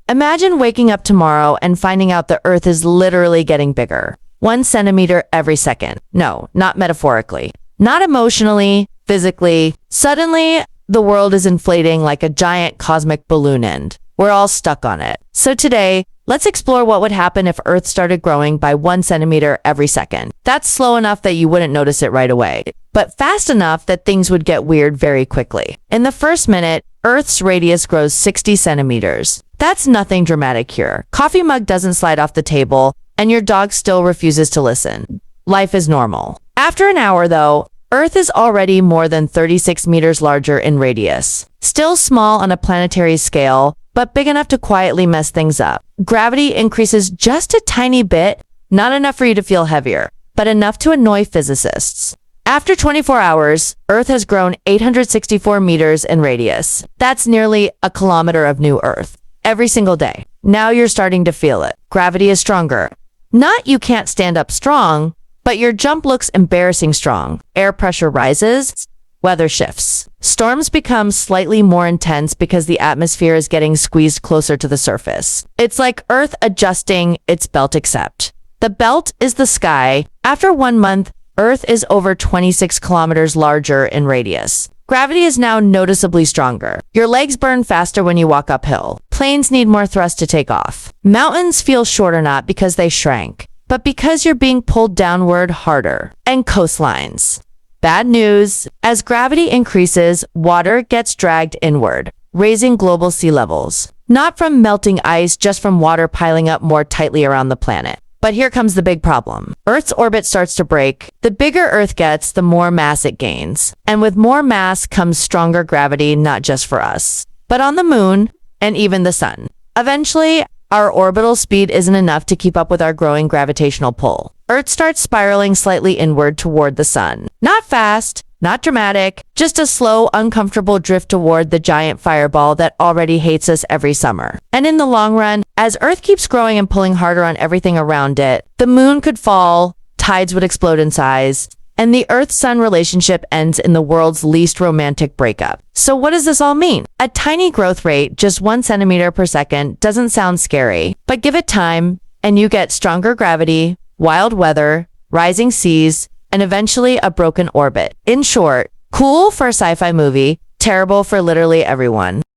Imagine waking up tomorrow and finding out the Earth is literally getting bigger. 1 centimeter every second. No, not metaphorically. Not emotionally, physically. Suddenly, the world is inflating like a giant cosmic balloon end. We're all stuck on it. So today, let's explore what would happen if Earth started growing by 1 centimeter every second. That's slow enough that you wouldn't notice it right away, but fast enough that things would get weird very quickly. In the first minute, Earth's radius grows 60 centimeters. That's nothing dramatic here. Coffee mug doesn't slide off the table, and your dog still refuses to listen. Life is normal. After an hour, though, Earth is already more than 36 meters larger in radius. Still small on a planetary scale, but big enough to quietly mess things up. Gravity increases just a tiny bit, not enough for you to feel heavier, but enough to annoy physicists. After 24 hours, Earth has grown 864 meters in radius. That's nearly a kilometer of new Earth. Every single day. Now you're starting to feel it. Gravity is stronger. Not you can't stand up strong, but your jump looks embarrassing strong. Air pressure rises, weather shifts. Storms become slightly more intense because the atmosphere is getting squeezed closer to the surface. It's like Earth adjusting its belt except. The belt is the sky. After 1 month, Earth is over 26 kilometers larger in radius. Gravity is now noticeably stronger. Your legs burn faster when you walk uphill. Planes need more thrust to take off. Mountains feel shorter not because they shrank, but because you're being pulled downward harder. And coastlines. Bad news. As gravity increases, water gets dragged inward, raising global sea levels. Not from melting ice, just from water piling up more tightly around the planet. But here comes the big problem. Earth's orbit starts to break. The bigger Earth gets, the more mass it gains. And with more mass comes stronger gravity, not just for us, but on the moon and even the sun. Eventually, our orbital speed isn't enough to keep up with our growing gravitational pull. Earth starts spiraling slightly inward toward the sun. Not fast, not dramatic, just a slow, uncomfortable drift toward the giant fireball that already hates us every summer. And in the long run, as Earth keeps growing and pulling harder on everything around it, the moon could fall, tides would explode in size, and the Earth-Sun relationship ends in the world's least romantic breakup. So what does this all mean? A tiny growth rate, just 1 centimeter per second, doesn't sound scary, but give it time, and you get stronger gravity, wild weather, rising seas, and eventually a broken orbit. In short, cool for a sci-fi movie, terrible for literally everyone.